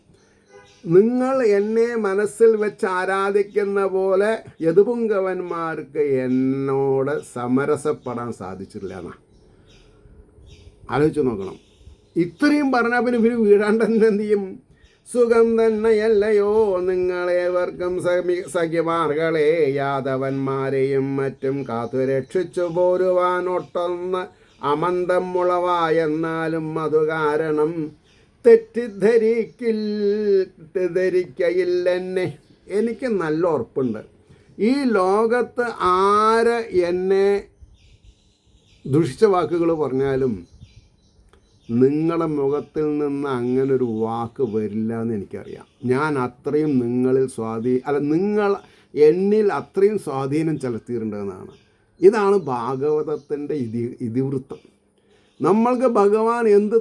നിങ്ങൾ എന്നെ മനസ്സിൽ വെച്ച് ആരാധിക്കുന്ന പോലെ യദുപുങ്കവന്മാർക്ക് എന്നോട് സമരസപ്പെടാൻ സാധിച്ചില്ല എന്നാ ആലോചിച്ച് നോക്കണം. ഇത്രയും പറഞ്ഞാൽ പിന്നെ ഇവർ വീഴാണ്ടെന്ന് എന്ത് ചെയ്യും? സുഖം തന്നെയല്ലയോ നിങ്ങളേവർക്കും സഖിമാർകളെ യാദവന്മാരെയും മറ്റും കാത്തു രക്ഷിച്ചു പോരുവാൻ ഒട്ടൊന്ന് അമന്തം മുളവായെന്നാലും അതു കാരണം തെറ്റിദ്ധരിക്കയില്ലെന്നെ. എനിക്ക് നല്ല ഉറപ്പുണ്ട്, ഈ ലോകത്ത് ആര് എന്നെ ദുഷിച്ച വാക്കുകൾ പറഞ്ഞാലും നിങ്ങളുടെ മുഖത്തിൽ നിന്ന് അങ്ങനൊരു വാക്ക് വരില്ല എന്ന് എനിക്കറിയാം. ഞാൻ അത്രയും നിങ്ങളിൽ നിങ്ങൾ എന്നിൽ അത്രയും സ്വാധീനം ചെലുത്തിയിട്ടുണ്ടെന്നാണ്. ഇതാണ് ഭാഗവതത്തിൻ്റെ ഇതിവൃത്തം. നമ്മൾക്ക് ഭഗവാൻ എന്ത്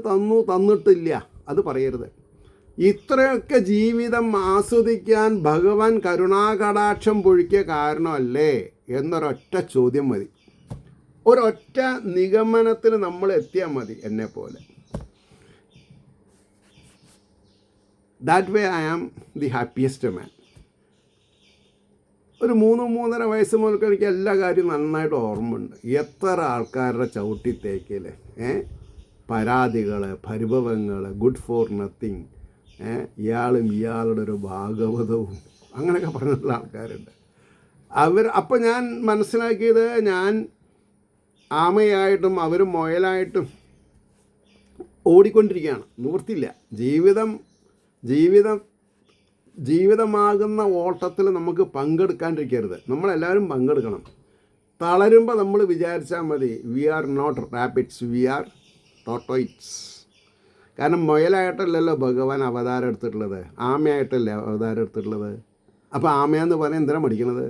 തന്നിട്ടില്ല അത് പറയരുത്. ഇത്രയൊക്കെ ജീവിതം ആസ്വദിക്കാൻ ഭഗവാൻ കരുണാകടാക്ഷം പൊഴിക്കുക കാരണമല്ലേ എന്നൊരൊറ്റ ചോദ്യം മതി. ഒരൊറ്റ നിഗമനത്തിൽ നമ്മൾ എത്തിയാൽ മതി. എന്നെപ്പോലെ that way I am the happiest man. ഒരു 3-3.5 വയസ്സ് മുതൽക്ക് എനിക്ക് എല്ലാ കാര്യവും നന്നായിട്ട് ഓർമ്മയുണ്ട്. എത്ര ആൾക്കാരുടെ ചവിട്ടി തേക്കൽ, പരാതികൾ, പരിഭവങ്ങൾ, ഗുഡ് ഫോർ നത്തിങ്, ഇയാളും ഇയാളുടെ ഒരു ഭാഗവതവും അങ്ങനെയൊക്കെ പറഞ്ഞിട്ടുള്ള ആൾക്കാരുണ്ട്. അപ്പോൾ ഞാൻ മനസ്സിലാക്കിയത്, ഞാൻ ആമയായിട്ടും അവർ മുയലായിട്ടും ഓടിക്കൊണ്ടിരിക്കുകയാണ്. നിവൃത്തിയില്ല. ജീവിതമാകുന്ന ഓട്ടത്തിൽ നമുക്ക് പങ്കെടുക്കാണ്ടിരിക്കരുത്. നമ്മളെല്ലാവരും പങ്കെടുക്കണം. തളരുമ്പോൾ നമ്മൾ വിചാരിച്ചാൽ മതി, we are not rabbits, we are tortoises. കാരണം മുയലായിട്ടല്ലല്ലോ ഭഗവാൻ അവതാരം എടുത്തിട്ടുള്ളത്, ആമയായിട്ടല്ലേ അവതാരം എടുത്തിട്ടുള്ളത്. അപ്പോൾ ആമയെന്ന് പറയാൻ എന്തിനാ പഠിക്കണത്?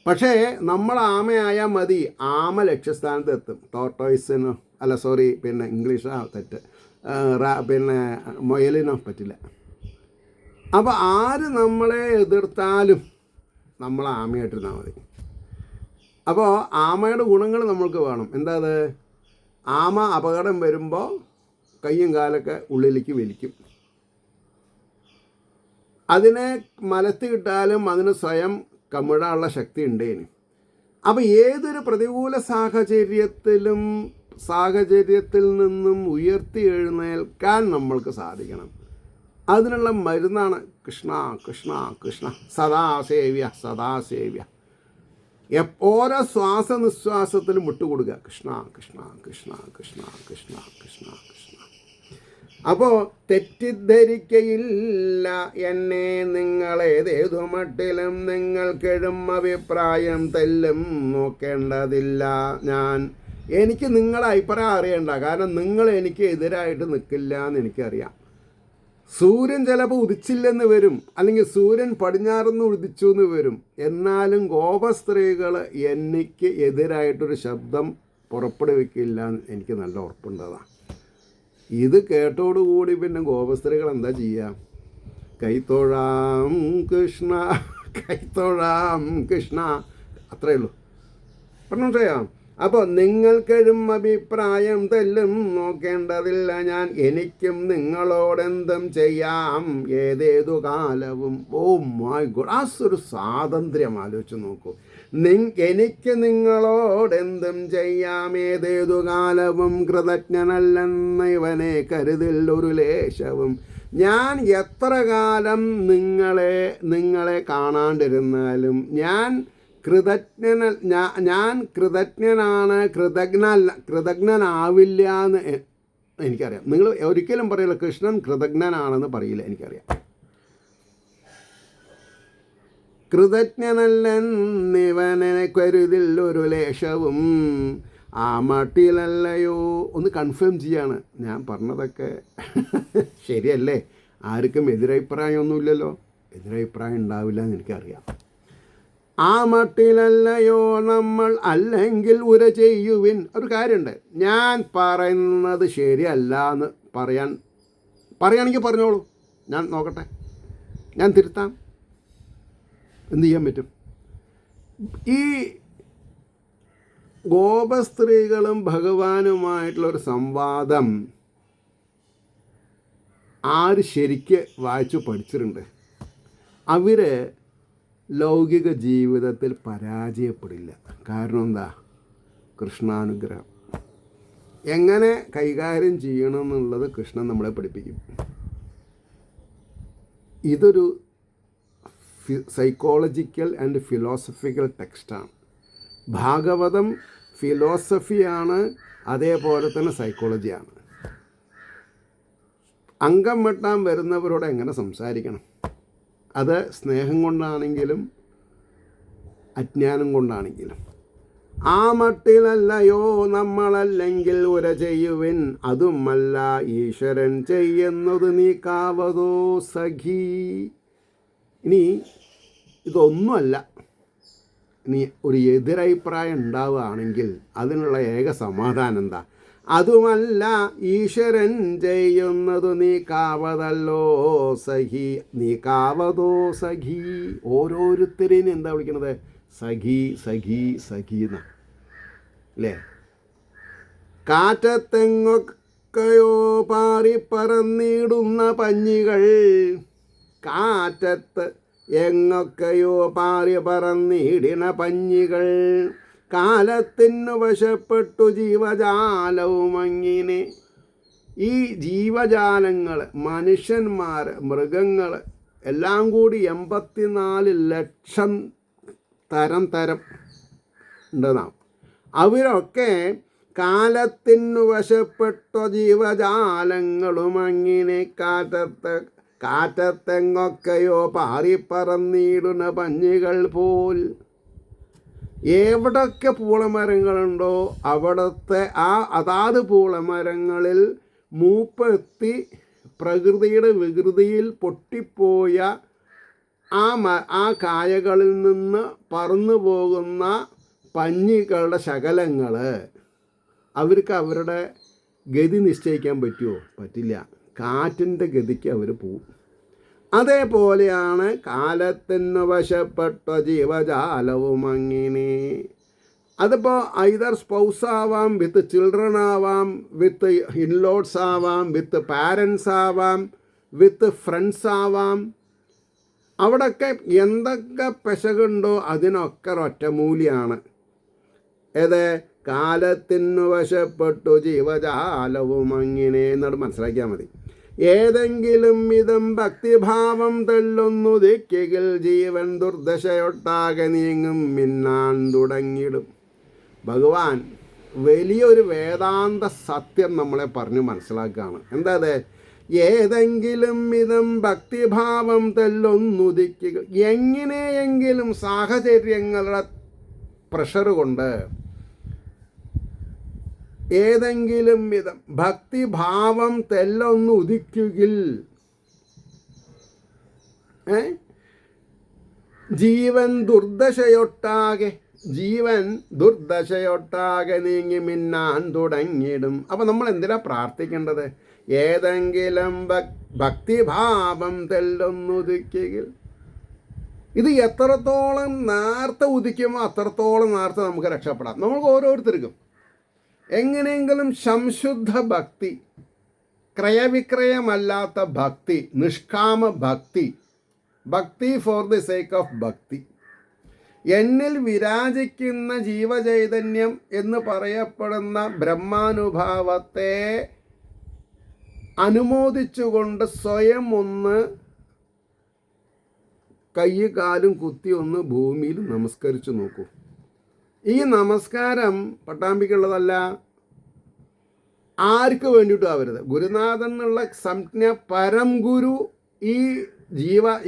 പക്ഷേ നമ്മൾ ആമയായാൽ മതി, ആമ ലക്ഷ്യസ്ഥാനത്ത് എത്തും. ടോട്ടോയ്സിനോ പിന്നെ ഇംഗ്ലീഷാ തെറ്റ്, പിന്നെ മുയലിനോ പറ്റില്ല. അപ്പോൾ ആര് നമ്മളെ എതിർത്താലും നമ്മൾ ആമയായിട്ടിരുന്നാൽ മതി. അപ്പോൾ ആമയുടെ ഗുണങ്ങൾ നമ്മൾക്ക് വേണം. എന്താ അത്? ആമ അപകടം വരുമ്പോൾ കയ്യും കാലൊക്കെ ഉള്ളിലേക്ക് വലിക്കും. അതിനെ മലത്തി കിട്ടാലും അതിന് സ്വയം കമിഴാനുള്ള ശക്തി ഉണ്ടേന്. അപ്പോൾ ഏതൊരു പ്രതികൂല സാഹചര്യത്തിൽ നിന്നും ഉയർത്തി എഴുന്നേൽക്കാൻ നമ്മൾക്ക് സാധിക്കണം. അതിനുള്ള മരുന്നാണ് കൃഷ്ണ കൃഷ്ണ കൃഷ്ണ, സദാസേവ്യ സദാസേവ്യ. ഓരോ ശ്വാസനിശ്വാസത്തിലും വിട്ടുകൊടുക്കുക, കൃഷ്ണ കൃഷ്ണ കൃഷ്ണ കൃഷ്ണ കൃഷ്ണ കൃഷ്ണ കൃഷ്ണ. അപ്പോൾ തെറ്റിദ്ധരിക്കയില്ല എന്നെ നിങ്ങളേതേതു മട്ടിലും, നിങ്ങൾക്കെഴും അഭിപ്രായം തെല്ലും നോക്കേണ്ടതില്ല. എനിക്ക് നിങ്ങളെ അഭിപ്രായം അറിയണ്ട, കാരണം നിങ്ങൾ എനിക്ക് എതിരായിട്ട് നിൽക്കില്ല എന്ന് എനിക്കറിയാം. സൂര്യൻ ചിലപ്പോൾ ഉദിച്ചില്ലെന്ന് വരും, അല്ലെങ്കിൽ സൂര്യൻ പടിഞ്ഞാറുനിന്ന് ഉദിച്ചു എന്ന് വരും. എന്നാലും ഗോപസ്ത്രീകൾ എനിക്ക് എതിരായിട്ടൊരു ശബ്ദം പുറപ്പെടുവിക്കില്ല എന്ന് എനിക്ക് നല്ല ഉറപ്പുണ്ടതാണ്. ഇത് കേട്ടോടുകൂടി പിന്നെ ഗോപസ്ത്രീകൾ എന്താ ചെയ്യുക? കൈത്തോഴാം കൃഷ്ണ, കൈത്തോഴാം കൃഷ്ണ, അത്രയേ ഉള്ളൂ. പറഞ്ഞോ ചെയ്യാം. അപ്പോൾ നിങ്ങൾക്കൊരു അഭിപ്രായം തെല്ലും നോക്കേണ്ടതില്ല ഞാൻ, എനിക്കും നിങ്ങളോടെന്തും ചെയ്യാം ഏതേതു കാലവും. ഓ മൈ ഗോഡ്, ആ ഒരു സ്വാതന്ത്ര്യം ആലോചിച്ച് നോക്കൂ. എനിക്ക് നിങ്ങളോടെന്തും ചെയ്യാം ഏതേതു കാലവും, കൃതജ്ഞനല്ലെന്ന് ഇവനെ കരുതിൽ ഒരു ലേശവും. ഞാൻ എത്ര കാലം നിങ്ങളെ കാണാണ്ടിരുന്നാലും ഞാൻ കൃതജ്ഞനാണ്, കൃതജ്ഞനാവില്ല എന്ന് എനിക്കറിയാം. നിങ്ങൾ ഒരിക്കലും പറയില്ല കൃഷ്ണൻ കൃതജ്ഞനാണെന്ന് പറയില്ല, എനിക്കറിയാം. കൃതജ്ഞനല്ലെന്നിവനെ കരുതിൽ ഒരു ലേശവും, ആ മട്ടിലല്ലയോ. ഒന്ന് കൺഫേം ചെയ്യാണ്, ഞാൻ പറഞ്ഞതൊക്കെ ശരിയല്ലേ? ആർക്കും എതിരഭിപ്രായമൊന്നുമില്ലല്ലോ? എതിരഭിപ്രായം ഉണ്ടാവില്ല എന്ന് എനിക്കറിയാം. ആ മട്ടിലല്ലയോ നമ്മൾ, അല്ലെങ്കിൽ ഉര ചെയ്യുവിൻ. ഒരു കാര്യമുണ്ട്, ഞാൻ പറയുന്നത് ശരിയല്ല എന്ന് പറയുകയാണെങ്കിൽ പറഞ്ഞോളൂ, ഞാൻ നോക്കട്ടെ, ഞാൻ തിരുത്താം. എന്ത് ചെയ്യാൻ പറ്റും? ഈ ഗോപസ്ത്രീകളും ഭഗവാനുമായിട്ടുള്ളൊരു സംവാദം ആര് ശരിക്ക് വായിച്ചു പഠിച്ചിട്ടുണ്ട്? അവർ ലൗകിക ജീവിതത്തിൽ പരാജയപ്പെടില്ല. കാരണം എന്താ? കൃഷ്ണാനുഗ്രഹം. എങ്ങനെ കൈകാര്യം ചെയ്യണം എന്നുള്ളത് കൃഷ്ണൻ നമ്മളെ പഠിപ്പിക്കും. ഇതൊരു സൈക്കോളജിക്കൽ ആൻഡ് ഫിലോസഫിക്കൽ ടെക്സ്റ്റാണ്. ഭാഗവതം ഫിലോസഫിയാണ്, അതേപോലെ തന്നെ സൈക്കോളജിയാണ്. അംഗം വെട്ടാൻ വരുന്നവരോട് എങ്ങനെ സംസാരിക്കണം? അത് സ്നേഹം കൊണ്ടാണെങ്കിലും അജ്ഞാനം കൊണ്ടാണെങ്കിലും. ആ മട്ടിലല്ലയോ നമ്മളല്ലെങ്കിൽ ഉര ചെയ്യുവിൻ, അതുമല്ല ഈശ്വരൻ ചെയ്യുന്നത് നീക്കാവതോ സഖി. ഇനി ഇതൊന്നുമല്ല, ഇനി ഒരു എതിരഭിപ്രായം ഉണ്ടാവുകയാണെങ്കിൽ അതിനുള്ള ഏക സമാധാനം എന്താ? അതുമല്ല ഈശ്വരൻ ചെയ്യുന്നത് നീക്കാവതല്ലോ സഖി, നീക്കാവതോ സഖി. ഓരോരുത്തരെയും എന്താ വിളിക്കണത്? സഖി സഖി സഖി എന്ന അല്ലേ? കാറ്റത്തെങ്ങൊക്കെയോ പാറിപ്പറന്നിടുന്ന പഞ്ഞികൾ, കാറ്റത്ത് എങ്ങൊക്കെയോ പാറി പറന്നിടിന പഞ്ഞികൾ, കാലത്തിനു വശപ്പെട്ടു ജീവജാലവും അങ്ങിനെ. ഈ ജീവജാലങ്ങൾ, മനുഷ്യന്മാർ, മൃഗങ്ങൾ എല്ലാം കൂടി 84 ലക്ഷം തരം ഉണ്ടെന്നാണ്. അവരൊക്കെ കാലത്തിനു വശപ്പെട്ട ജീവജാലങ്ങളും അങ്ങിനെ, കാറ്റത്തെങ്ങൊക്കെയോ പാറിപ്പറന്നിടുന്ന പഞ്ഞികൾ പോൽ. എവിടൊക്കെ പൂളമരങ്ങളുണ്ടോ അവിടുത്തെ അതാത് പൂളമരങ്ങളിൽ മൂപ്പെത്തി പ്രകൃതിയുടെ വികൃതിയിൽ പൊട്ടിപ്പോയ ആ കായകളിൽ നിന്ന് പറന്നു പോകുന്ന പഞ്ഞികളുടെ ശകലങ്ങൾ അവർക്ക് അവരുടെ ഗതി നിശ്ചയിക്കാൻ പറ്റുമോ? പറ്റില്ല. കാറ്റിൻ്റെ ഗതിക്ക് അവർ പോവും. അതേപോലെയാണ് കാലത്തിന് വശപ്പെട്ട ജീവജാലവും അങ്ങനെ. അതിപ്പോൾ ഐദർ സ്പൗസ് ആവാം, വിത്ത് ചിൽഡ്രൻ ആവാം, വിത്ത് ഇൻലോഡ്സ് ആവാം, വിത്ത് പാരൻസ് ആവാം, വിത്ത് ഫ്രണ്ട്സ് ആവാം. അവിടെയൊക്കെ എന്തൊക്കെ പെശകുണ്ടോ അതിനൊക്കെ ഒറ്റമൂലിയാണ്. ഏത്? കാലത്തിനു വശപ്പെട്ടു ജീവജാലവും അങ്ങനെ എന്നോട് മനസ്സിലാക്കിയാൽ മതി. ഏതെങ്കിലും വിധം ഭക്തിഭാവം തെല്ലുന്നുദിക്കിൽ ജീവൻ ദുർദശയൊട്ടാകെ നീങ്ങും മിന്നാൻ തുടങ്ങിയിടും. ഭഗവാൻ വലിയൊരു വേദാന്ത സത്യം നമ്മളെ പറഞ്ഞു മനസ്സിലാക്കുകയാണ്. എന്താ അത്? ഏതെങ്കിലും വിധം ഭക്തിഭാവം തെല്ലൊന്നുദിക്കുക. എങ്ങനെയെങ്കിലും സാഹചര്യങ്ങളുടെ പ്രഷർ കൊണ്ട് ഏതെങ്കിലും വിധം ഭക്തിഭാവം തെല്ലൊന്ന് ഉദിക്കുകിൽ ജീവൻ ദുർദശയൊട്ടാകെ നീങ്ങി മിന്നാൻ തുടങ്ങിയിടും. അപ്പം നമ്മൾ എന്തിനാ പ്രാർത്ഥിക്കേണ്ടത്? ഏതെങ്കിലും ഭക്തിഭാവം തെല്ലൊന്നുദിക്കുകിൽ. ഇത് എത്രത്തോളം നേരത്തെ ഉദിക്കുമോ അത്രത്തോളം നേരത്തെ നമുക്ക് രക്ഷപ്പെടാം. നമുക്ക് ഓരോരുത്തർക്കും എങ്ങനെയെങ്കിലും സംശുദ്ധ ഭക്തി, ക്രയവിക്രയമല്ലാത്ത ഭക്തി, നിഷ്കാമ ഭക്തി, ഭക്തി ഫോർ ദി സേക്ക് ഓഫ് ഭക്തി, എന്നിൽ വിരാജിക്കുന്ന ജീവചൈതന്യം എന്ന് പറയപ്പെടുന്ന ബ്രഹ്മാനുഭാവത്തെ അനുമോദിച്ചുകൊണ്ട് സ്വയം ഒന്ന് കയ്യും കാലും കുത്തി ഒന്ന് ഭൂമിയിൽ നമസ്കരിച്ചു നോക്കൂ. ഈ നമസ്കാരം പട്ടാമ്പിക്കുള്ളതല്ല, ആർക്ക് വേണ്ടിയിട്ടും ആവരുത്. ഗുരുനാഥൻ എന്നുള്ള സംജ്ഞ പരം ഗുരു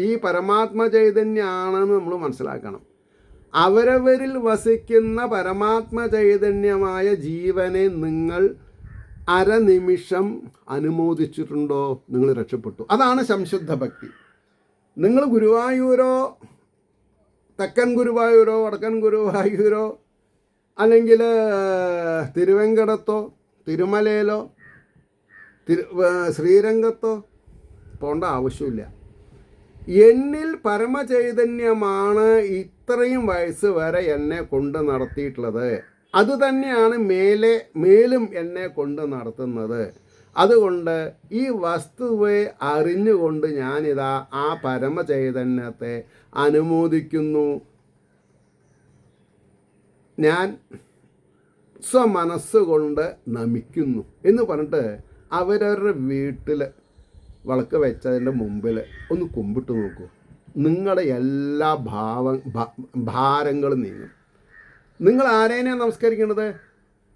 ഈ പരമാത്മ ചൈതന്യമാണെന്ന് നമ്മൾ മനസ്സിലാക്കണം. അവരവരിൽ വസിക്കുന്ന പരമാത്മ ചൈതന്യമായ ജീവനെ നിങ്ങൾ അരനിമിഷം അനുമോദിച്ചിട്ടുണ്ടോ, നിങ്ങൾ രക്ഷപ്പെട്ടു. അതാണ് സംശുദ്ധ ഭക്തി. നിങ്ങൾ ഗുരുവായൂരോ, തെക്കൻ ഗുരുവായൂരോ, വടക്കൻ ഗുരുവായൂരോ, അല്ലെങ്കിൽ തിരുവെങ്കടത്തോ, തിരുമലയിലോ, ശ്രീരംഗത്തോ പോകേണ്ട ആവശ്യമില്ല. എന്നിൽ പരമചൈതന്യമാണ് ഇത്രയും വയസ്സ് വരെ എന്നെ കൊണ്ട് നടത്തിയിട്ടുള്ളത്. അതുതന്നെയാണ് മേലും എന്നെ കൊണ്ട് നടത്തുന്നത്. അതുകൊണ്ട് ഈ വസ്തുവെ അറിഞ്ഞുകൊണ്ട് ഞാനിതാ ആ പരമചൈതന്യത്തെ അനുമോദിക്കുന്നു. ഞാൻ സ്വമനസ്സുകൊണ്ട് നമിക്കുന്നു എന്ന് പറഞ്ഞിട്ട് അവരവരുടെ വീട്ടിൽ വിളക്ക് വെച്ചതിൻ്റെ മുമ്പിൽ ഒന്ന് കുമ്പിട്ട് നോക്കൂ. നിങ്ങളുടെ എല്ലാ ഭാരങ്ങളും നീങ്ങും. നിങ്ങൾ ആരേനെയാണ് നമസ്കരിക്കേണ്ടത്?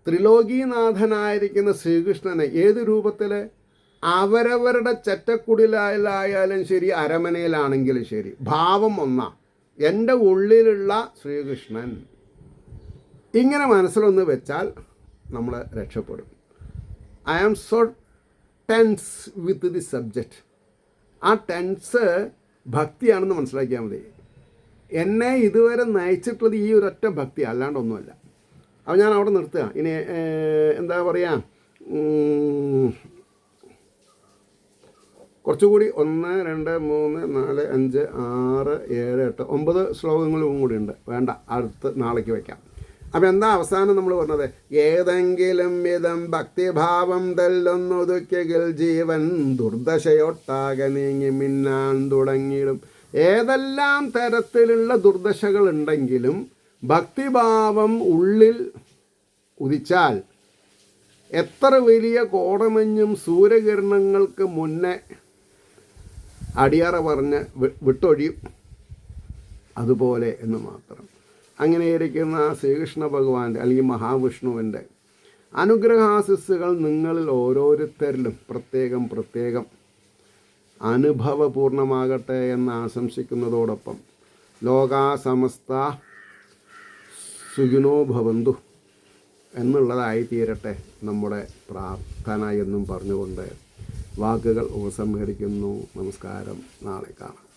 ത്രിലോകീനാഥനായിരിക്കുന്ന ശ്രീകൃഷ്ണനെ. ഏത് രൂപത്തിൽ? അവരവരുടെ ചെറ്റക്കുടിലായാലും ശരി, അരമനയിലാണെങ്കിലും ശരി, ഭാവം ഒന്നാ. എൻ്റെ ഉള്ളിലുള്ള ശ്രീകൃഷ്ണൻ. ഇങ്ങനെ മനസ്സിലൊന്ന് വെച്ചാൽ നമ്മൾ രക്ഷപ്പെടും. I am so tense with the subject. ആ ടെൻസ് ഭക്തിയാണെന്ന് മനസ്സിലാക്കിയാൽ മതി. എന്നെ ഇതുവരെ നയിച്ചിട്ടുള്ളത് ഈ ഒരൊറ്റ ഭക്തി, അല്ലാണ്ടൊന്നുമല്ല. അപ്പോൾ ഞാൻ അവിടെ നിർത്തുക. ഇനി എന്താ പറയുക, കുറച്ചുകൂടി 1, 2, 3, 4, 5, 6, 7, 8, 9 ശ്ലോകങ്ങളും കൂടി ഉണ്ട്. വേണ്ട, അടുത്ത് നാളേക്ക് വയ്ക്കാം. അപ്പം എന്താ അവസാനം നമ്മൾ പറഞ്ഞത്? ഏതെങ്കിലും വിധം ഭക്തിഭാവം തെല്ലൊന്നൊതുക്കിൽ ജീവൻ ദുർദശയൊട്ടാകെ നീങ്ങി മിന്നാൻ തുടങ്ങിയിടും. ഏതെല്ലാം തരത്തിലുള്ള ദുർദശകളുണ്ടെങ്കിലും ഭക്തിഭാവം ഉള്ളിൽ ഉദിച്ചാൽ എത്ര വലിയ കോടമഞ്ഞും സൂര്യകിരണങ്ങൾക്ക് മുന്നേ അടിയറ പറഞ്ഞ് വിട്ടൊഴിയും. അതുപോലെ എന്ന് മാത്രം. അങ്ങനെയിരിക്കുന്ന ശ്രീകൃഷ്ണ ഭഗവാന്റെ അല്ലെങ്കിൽ മഹാവിഷ്ണുവിൻ്റെ അനുഗ്രഹാശിസ്സുകൾ നിങ്ങളിൽ ഓരോരുത്തരിലും പ്രത്യേകം അനുഭവപൂർണമാകട്ടെ എന്ന് ആശംസിക്കുന്നതോടൊപ്പം ലോകാ സമസ്ത സുഖിനോ ഭവന്തു എന്നുള്ളതായിത്തീരട്ടെ നമ്മുടെ പ്രാർത്ഥന എന്നും പറഞ്ഞുകൊണ്ട് വാക്കുകൾ ഉപസംഹരിക്കുന്നു. നമസ്കാരം. നാളെ കാണാം.